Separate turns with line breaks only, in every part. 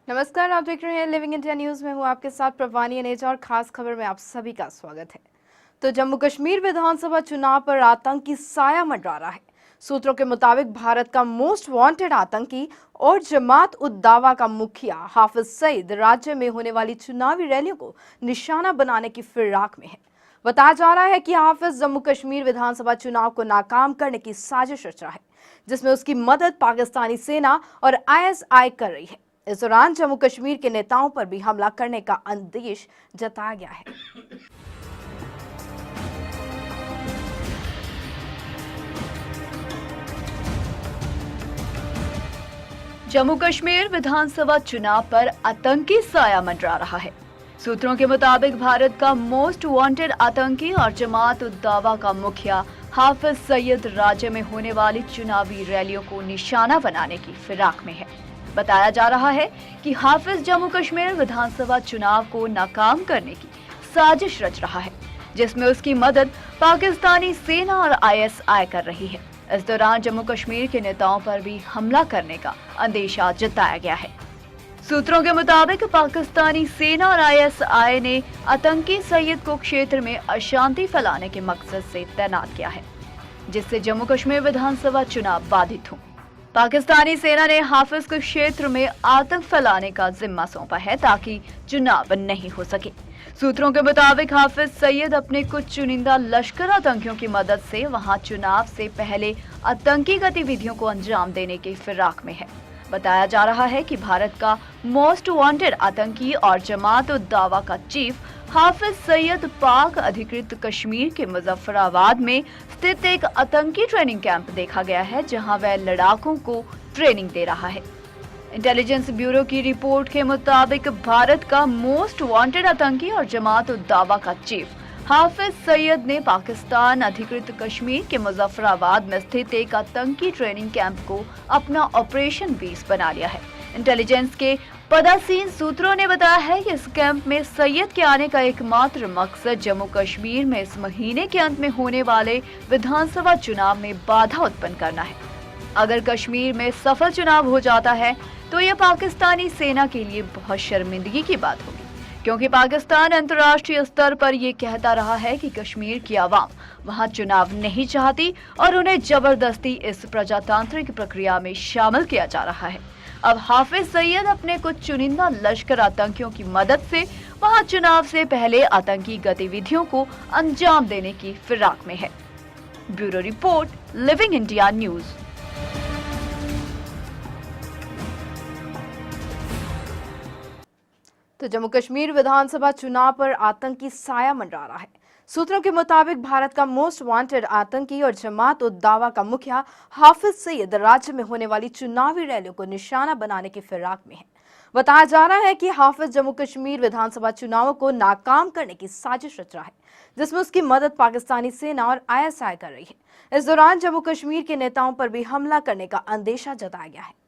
नमस्कार, आप देख रहे हैं लिविंग इंडिया न्यूज में हूं आपके साथ प्रवानी अनेजा और खास खबर में आप सभी का स्वागत है। तो जम्मू कश्मीर विधानसभा चुनाव पर आतंकी साया मंडरा रहा है। सूत्रों के मुताबिक भारत का मोस्ट वांटेड आतंकी और जमात उद दावा का मुखिया हाफिज सईद राज्य में होने वाली चुनावी रैलियों को निशाना बनाने की फिराक में है। बताया जा रहा है कि हाफिज जम्मू कश्मीर विधानसभा चुनाव को नाकाम करने की साजिश रच रहा है, जिसमें उसकी मदद पाकिस्तानी सेना और ISI कर रही है। इस दौरान जम्मू कश्मीर के नेताओं पर भी हमला करने का अंदेश जताया गया है।
जम्मू कश्मीर विधानसभा चुनाव पर आतंकी साया मंडरा रहा है। सूत्रों के मुताबिक भारत का मोस्ट वांटेड आतंकी और जमात उद दावा का मुखिया हाफिज सईद राज्य में होने वाली चुनावी रैलियों को निशाना बनाने की फिराक में है। बताया जा रहा है कि हाफिज जम्मू कश्मीर विधानसभा चुनाव को नाकाम करने की साजिश रच रहा है, जिसमें उसकी मदद पाकिस्तानी सेना और ISI कर रही है। इस दौरान जम्मू कश्मीर के नेताओं पर भी हमला करने का अंदेशा जताया गया है। सूत्रों के मुताबिक पाकिस्तानी सेना और ISI ने आतंकी सईद को क्षेत्र में अशांति फैलाने के मकसद से तैनात किया है, जिससे जम्मू कश्मीर विधानसभा चुनाव बाधित हो। पाकिस्तानी सेना ने हाफिज को क्षेत्र में आतंक फैलाने का जिम्मा सौंपा है ताकि चुनाव नहीं हो सके। सूत्रों के मुताबिक हाफिज सईद अपने कुछ चुनिंदा लश्कर आतंकियों की मदद से वहां चुनाव से पहले आतंकी गतिविधियों को अंजाम देने की फिराक में है। बताया जा रहा है कि भारत का मोस्ट वांटेड आतंकी और जमात उद दावा का चीफ हाफिज सईद पाक अधिकृत कश्मीर के मुजफ्फराबाद में स्थित एक आतंकी ट्रेनिंग कैंप देखा गया है, जहां वह लड़ाकों को ट्रेनिंग दे रहा है। इंटेलिजेंस ब्यूरो की रिपोर्ट के मुताबिक भारत का मोस्ट वांटेड आतंकी और जमात उद दावा का चीफ हाफिज सईद ने पाकिस्तान अधिकृत कश्मीर के मुजफ्फराबाद में स्थित एक आतंकी ट्रेनिंग कैंप को अपना ऑपरेशन बेस बना लिया है। इंटेलिजेंस के पदासीन सूत्रों ने बताया है कि इस कैंप में सईद के आने का एकमात्र मकसद जम्मू कश्मीर में इस महीने के अंत में होने वाले विधानसभा चुनाव में बाधा उत्पन्न करना है। अगर कश्मीर में सफल चुनाव हो जाता है तो यह पाकिस्तानी सेना के लिए बहुत शर्मिंदगी की बात होगी, क्योंकि पाकिस्तान अंतर्राष्ट्रीय स्तर पर यह कहता रहा है कि कश्मीर की आवाम वहां चुनाव नहीं चाहती और उन्हें जबरदस्ती इस प्रजातांत्रिक प्रक्रिया में शामिल किया जा रहा है। अब हाफिज सईद अपने कुछ चुनिंदा लश्कर आतंकियों की मदद से वहां चुनाव से पहले आतंकी गतिविधियों को अंजाम देने की फिराक में है। Bureau report, living India news.
तो जम्मू कश्मीर विधानसभा चुनाव पर आतंकी साया मंडरा रहा है। सूत्रों के मुताबिक भारत का मोस्ट वांटेड आतंकी और जमात उद दावा का मुखिया हाफिज सईद राज्य में होने वाली चुनावी रैलियों को निशाना बनाने की फिराक में है। बताया जा रहा है कि हाफिज जम्मू कश्मीर विधानसभा चुनावों को नाकाम करने की साजिश रच रहा है, जिसमें उसकी मदद पाकिस्तानी सेना और ISI कर रही है। इस दौरान जम्मू कश्मीर के नेताओं पर भी हमला करने का अंदेशा जताया गया है।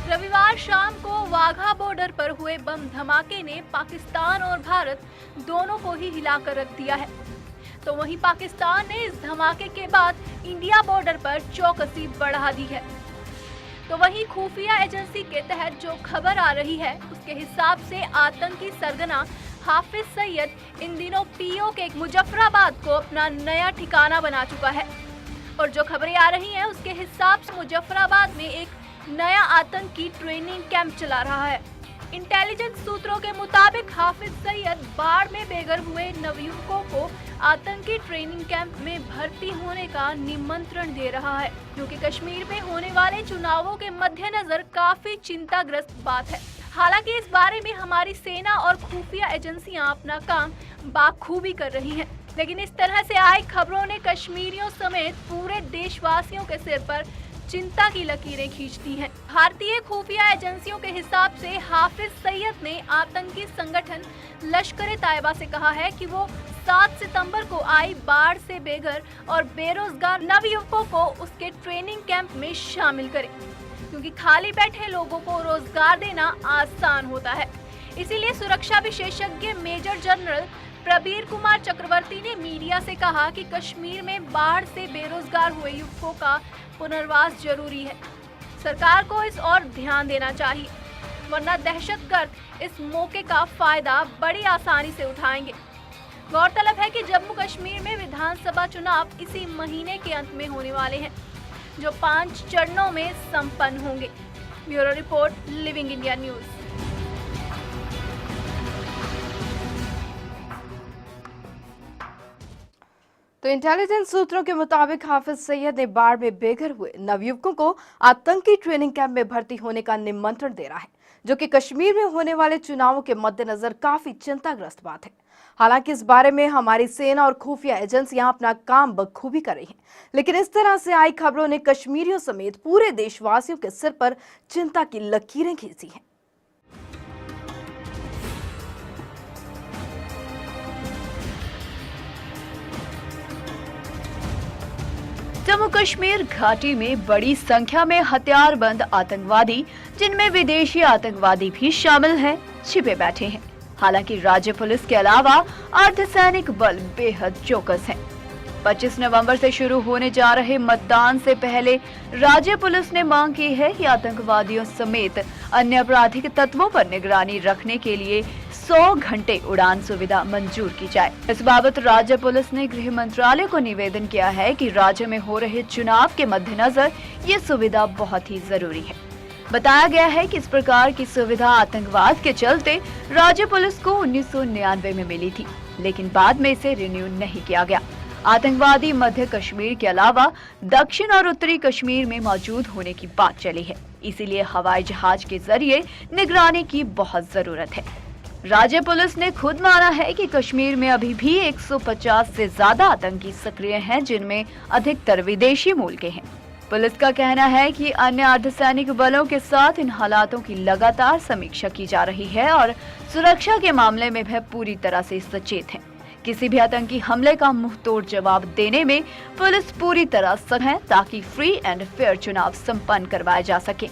रविवार शाम को वाघा बॉर्डर पर हुए बम धमाके ने पाकिस्तान और भारत दोनों को ही हिलाकर रख दिया है। तो वहीं पाकिस्तान ने इस धमाके के बाद इंडिया बॉर्डर पर चौकसी बढ़ा दी है। तो वहीं खुफिया एजेंसी के तहत जो खबर आ रही है उसके हिसाब से आतंकी सरगना हाफिज सईद इन दिनों POK मुजफ्फराबाद को अपना नया ठिकाना बना चुका है। और जो खबरें आ रही हैं उसके हिसाब से मुजफ्फराबाद में एक नया आतंकी ट्रेनिंग कैंप चला रहा है। इंटेलिजेंस सूत्रों के मुताबिक हाफिज सईद बाढ़ में बेघर हुए नवयुवकों को आतंकी ट्रेनिंग कैंप में भर्ती होने का निमंत्रण दे रहा है, क्योंकि कश्मीर में होने वाले चुनावों के मद्देनजर काफी चिंताग्रस्त बात है। हालांकि इस बारे में हमारी सेना और खुफिया एजेंसियां अपना काम बाखूबी कर रही हैं, लेकिन इस तरह से आई खबरों ने कश्मीरियों समेत पूरे देशवासियों के सिर पर चिंता की लकीरें खींचती हैं। भारतीय खुफिया एजेंसियों के हिसाब से हाफिज सईद ने आतंकी संगठन लश्कर-ए-तैयबा से कहा है कि वो 7 सितंबर को आई बाढ़ से बेघर और बेरोजगार नवयुवकों को उसके ट्रेनिंग कैंप में शामिल करे, क्योंकि खाली बैठे लोगों को रोजगार देना आसान होता है। इसीलिए सुरक्षा विशेषज्ञ मेजर जनरल प्रबीर कुमार चक्रवर्ती ने मीडिया से कहा कि कश्मीर में बाढ़ से बेरोजगार हुए युवकों का पुनर्वास जरूरी है। सरकार को इस ओर ध्यान देना चाहिए, वरना दहशतगर्द इस मौके का फायदा बड़ी आसानी से उठाएंगे। गौरतलब है कि जम्मू कश्मीर में विधानसभा चुनाव इसी महीने के अंत में होने वाले हैं, जो 5 चरणों में संपन्न होंगे। Bureau report, living India news.
तो इंटेलिजेंस सूत्रों के मुताबिक हाफिज सईद ने बाढ़ में बेघर हुए नवयुवकों को आतंकी ट्रेनिंग कैंप में भर्ती होने का निमंत्रण दे रहा है, जो कि कश्मीर में होने वाले चुनावों के मद्देनजर काफी चिंताग्रस्त बात है। हालांकि इस बारे में हमारी सेना और खुफिया एजेंसियां अपना काम बखूबी कर रही हैं, लेकिन इस तरह से आई खबरों ने कश्मीरियों समेत पूरे देशवासियों के सिर पर चिंता की लकीरें खींची हैं।
जम्मू कश्मीर घाटी में बड़ी संख्या में हथियारबंद आतंकवादी, जिनमें विदेशी आतंकवादी भी शामिल हैं, छिपे बैठे हैं। हालांकि राज्य पुलिस के अलावा अर्धसैनिक बल बेहद चौकस हैं। 25 नवंबर से शुरू होने जा रहे मतदान से पहले राज्य पुलिस ने मांग की है कि आतंकवादियों समेत अन्य आपराधिक तत्वों पर निगरानी रखने के लिए 100 घंटे उड़ान सुविधा मंजूर की जाए। इस बाबत राज्य पुलिस ने गृह मंत्रालय को निवेदन किया है कि राज्य में हो रहे चुनाव के मद्देनजर ये सुविधा बहुत ही जरूरी है। बताया गया है कि इस प्रकार की सुविधा आतंकवाद के चलते राज्य पुलिस को 1999 में मिली थी, लेकिन बाद में इसे रिन्यू नहीं किया गया। आतंकवादी मध्य कश्मीर के अलावा दक्षिण और उत्तरी कश्मीर में मौजूद होने की बात चली है, इसीलिए हवाई जहाज के जरिए निगरानी की बहुत जरूरत है। राज्य पुलिस ने खुद माना है कि कश्मीर में अभी भी 150 से ज्यादा आतंकी सक्रिय हैं, जिनमें अधिकतर विदेशी मूल के हैं। पुलिस का कहना है कि अन्य अर्धसैनिक बलों के साथ इन हालातों की लगातार समीक्षा की जा रही है और सुरक्षा के मामले में वह पूरी तरह से सचेत है। किसी भी आतंकी हमले का मुंहतोड़ जवाब देने में पुलिस पूरी तरह सक्षम है, ताकि फ्री एंड फेयर चुनाव संपन्न करवाए जा सके।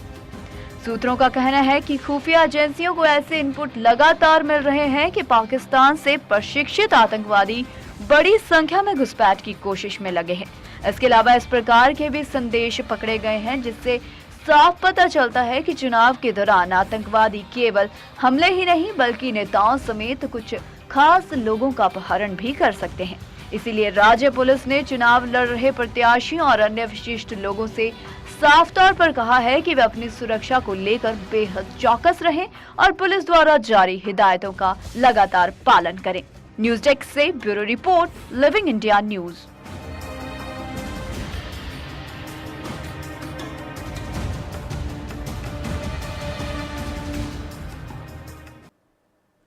सूत्रों का कहना है कि खुफिया एजेंसियों को ऐसे इनपुट लगातार मिल रहे हैं कि पाकिस्तान से प्रशिक्षित आतंकवादी बड़ी संख्या में घुसपैठ की कोशिश में लगे हैं। इसके अलावा इस प्रकार के भी संदेश पकड़े गए हैं, जिससे साफ पता चलता है कि चुनाव के दौरान आतंकवादी केवल हमले ही नहीं बल्कि नेताओं समेत कुछ खास लोगों का अपहरण भी कर सकते हैं। इसीलिए राज्य पुलिस ने चुनाव लड़ रहे प्रत्याशियों और अन्य विशिष्ट लोगों से साफ तौर पर कहा है कि वे अपनी सुरक्षा को लेकर बेहद चौकस रहें और पुलिस द्वारा जारी हिदायतों का लगातार पालन करें। न्यूज डेस्क से bureau report, living India news.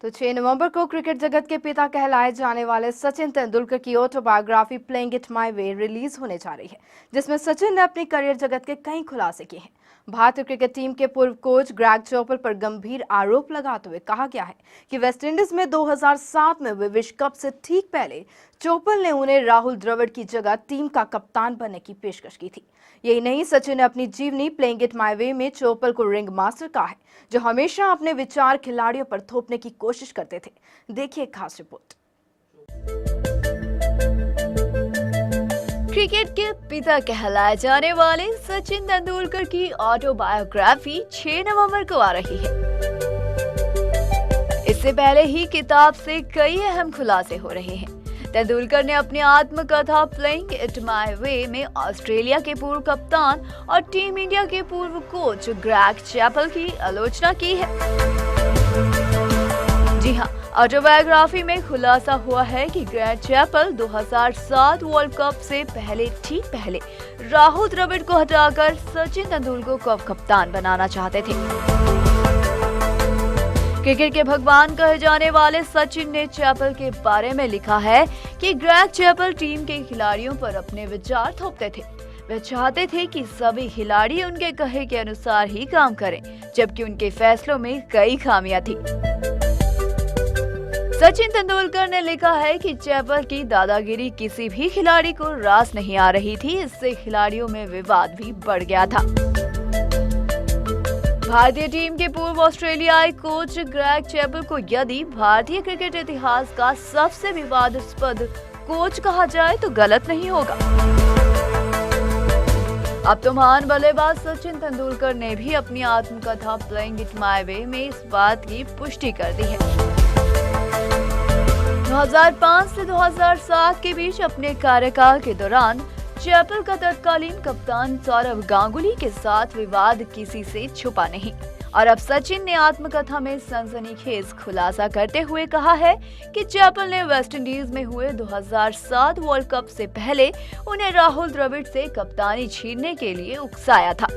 तो 6 नवंबर को क्रिकेट जगत के पिता कहलाए जाने वाले सचिन तेंदुलकर की autobiography playing it my way release होने जा रही है, जिसमें सचिन ने अपनी करियर जगत के कई खुलासे किए हैं। भारतीय क्रिकेट टीम के पूर्व कोच ग्रेग चैपल पर गंभीर आरोप लगाते हुए कहा गया है कि वेस्टइंडीज में 2007 में हुए विश्व कप से ठीक पहले चैपल ने उन्हें राहुल द्रविड़ की जगह टीम का कप्तान बनने की पेशकश की थी। यही नहीं, सचिन ने अपनी जीवनी प्लेइंग इट माय वे में चैपल को रिंग मास्टर कहा है, जो हमेशा अपने विचार खिलाड़ियों पर थोपने की कोशिश करते थे। देखिए खास रिपोर्ट।
क्रिकेट के पिता कहलाए जाने वाले सचिन तेंदुलकर की ऑटोबायोग्राफी 6 नवंबर को आ रही है। इससे पहले ही किताब से कई अहम खुलासे हो रहे हैं। तेंदुलकर ने अपनी आत्मकथा प्लेइंग इट माय वे में ऑस्ट्रेलिया के पूर्व कप्तान और टीम इंडिया के पूर्व कोच ग्रेग चैपल की आलोचना की है। जी हां, ऑटोबायोग्राफी में खुलासा हुआ है कि ग्रेग चैपल 2007 वर्ल्ड कप से ठीक पहले राहुल द्रविड़ को हटाकर सचिन तेंदुलकर को कप्तान बनाना चाहते थे। क्रिकेट के भगवान कहे जाने वाले सचिन ने चैपल के बारे में लिखा है कि ग्रेग चैपल टीम के खिलाड़ियों पर अपने विचार थोपते थे। वे चाहते थे कि सभी खिलाड़ी उनके कहे के अनुसार ही काम करें, जबकि उनके फैसलों में कई खामियां थी। सचिन तेंदुलकर ने लिखा है कि चैपल की दादागिरी किसी भी खिलाड़ी को रास नहीं आ रही थी, इससे खिलाड़ियों में विवाद भी बढ़ गया था। भारतीय टीम के पूर्व ऑस्ट्रेलियाई कोच ग्रेग चैपल को यदि भारतीय क्रिकेट इतिहास का सबसे विवादास्पद कोच कहा जाए तो गलत नहीं होगा। अब तो महान बल्लेबाज सचिन तेंदुलकर ने भी अपनी आत्मकथा प्लेइंग इट माय वे में इस बात की पुष्टि कर दी है। 2005 से 2007 के बीच अपने कार्यकाल के दौरान चैपल का तत्कालीन कप्तान सौरव गांगुली के साथ विवाद किसी से छुपा नहीं। और अब सचिन ने आत्मकथा में सनसनीखेज खुलासा करते हुए कहा है कि चैपल ने वेस्टइंडीज में हुए 2007 वर्ल्ड कप से पहले उन्हें राहुल द्रविड़ से कप्तानी छीनने के लिए उकसाया था।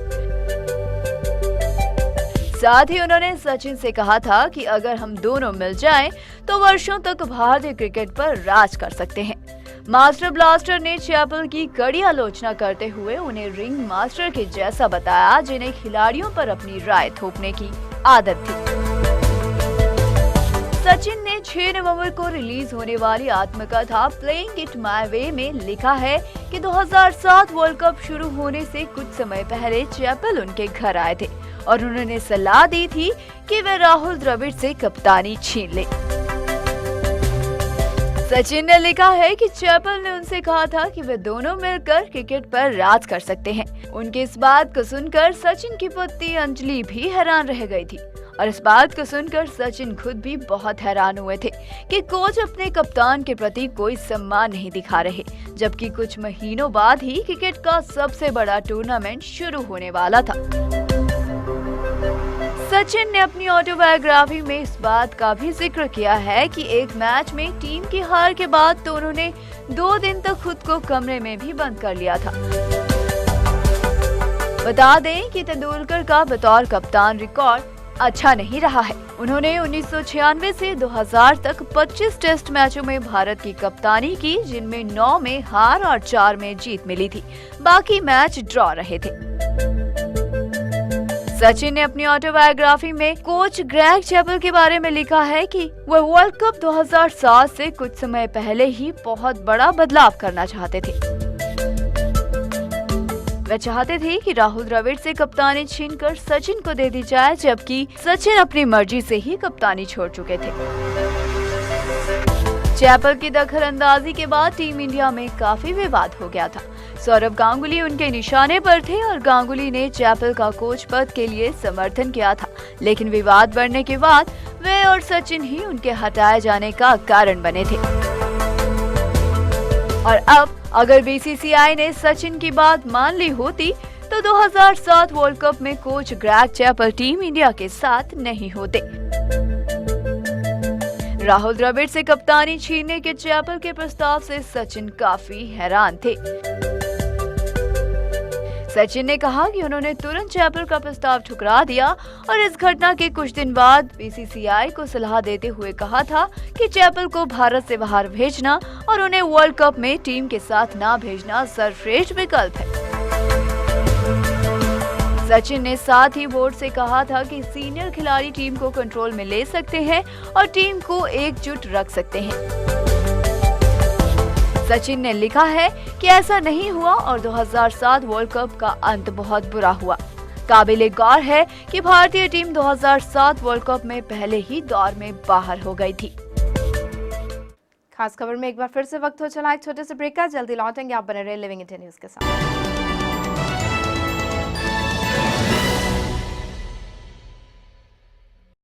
साथ ही उन्होंने सचिन से कहा था कि अगर हम दोनों मिल जाएं तो वर्षों तक भारतीय क्रिकेट पर राज कर सकते हैं। मास्टर ब्लास्टर ने चैपल की कड़ी आलोचना करते हुए उन्हें रिंग मास्टर के जैसा बताया, जिन्हें खिलाड़ियों पर अपनी राय थोपने की आदत थी। सचिन ने 6 नवंबर को रिलीज होने वाली आत्मकथा प्लेइंग इट माय वे में लिखा है कि 2007 वर्ल्ड कप शुरू होने से कुछ समय पहले चैपल उनके घर आए थे और उन्होंने सलाह दी थी कि वे राहुल द्रविड़ से कप्तानी छीन ले। सचिन ने लिखा है कि चैपल ने उनसे कहा था कि वे दोनों मिलकर क्रिकेट पर राज कर सकते हैं। उनकी इस बात को सुनकर सचिन की पत्नी अंजलि भी हैरान रह गई थी और इस बात को सुनकर सचिन खुद भी बहुत हैरान हुए थे कि कोच अपने कप्तान के प्रति कोई सम्मान नहीं दिखा रहे, जबकि कुछ महीनों बाद ही क्रिकेट का सबसे बड़ा टूर्नामेंट शुरू होने वाला था। सचिन ने अपनी ऑटोबायोग्राफी में इस बात का भी जिक्र किया है कि एक मैच में टीम की हार के बाद तो उन्होंने 2 दिन तक खुद को कमरे में भी बंद कर लिया था। बता दें कि तेंदुलकर का बतौर कप्तान रिकॉर्ड अच्छा नहीं रहा है। उन्होंने 1996 से 2000 तक 25 टेस्ट मैचों में भारत की कप्तानी की, जिनमें 9 में हार और 4 में जीत मिली थी। बाकी मैच ड्रॉ रहे थे। सचिन ने अपनी ऑटोबायोग्राफी में कोच ग्रेग चैपल के बारे में लिखा है कि वह वर्ल्ड कप 2007 से कुछ समय पहले ही बहुत बड़ा बदलाव करना चाहते थे। वे चाहते थे कि राहुल द्रविड़ से कप्तानी छीनकर सचिन को दे दी जाए, जबकि सचिन अपनी मर्जी से ही कप्तानी छोड़ चुके थे। चैपल की दखलअंदाजी के बाद टीम इंडिया में काफी विवाद हो गया था। सौरव गांगुली उनके निशाने पर थे और गांगुली ने चैपल का कोच पद के लिए समर्थन किया था, लेकिन विवाद बढ़ने के बाद वे और सचिन ही उनके हटाए जाने का कारण बने थे। और अब अगर बीसीसीआई ने सचिन की बात मान ली होती तो 2007 वर्ल्ड कप में coach Greg Chappell team India के साथ नहीं होते। राहुल द्रविड़ से कप्तानी छीनने के चैपल के प्रस्ताव से सचिन काफी हैरान थे। सचिन ने कहा कि उन्होंने तुरंत चैपल का प्रस्ताव ठुकरा दिया और इस घटना के कुछ दिन बाद बीसीसीआई को सलाह देते हुए कहा था कि चैपल को भारत से बाहर भेजना और उन्हें वर्ल्ड कप में टीम के साथ ना भेजना सर्वश्रेष्ठ विकल्प है। सचिन ने साथ ही बोर्ड से कहा था कि सीनियर खिलाड़ी टीम को कंट्रोल में ले सकते हैं और टीम को एकजुट रख सकते हैं। सचिन ने लिखा है कि ऐसा नहीं हुआ और 2007 वर्ल्ड कप का अंत बहुत बुरा हुआ। काबिले गौर है कि भारतीय टीम 2007 वर्ल्ड कप में पहले ही दौर में बाहर हो गई थी।
खास खबर में एक बार फिर से वक्त हो चला एक छोटे से ब्रेक का। जल्दी लौटेंगे, आप बने रहे लिविंग इंडिया न्यूज के साथ।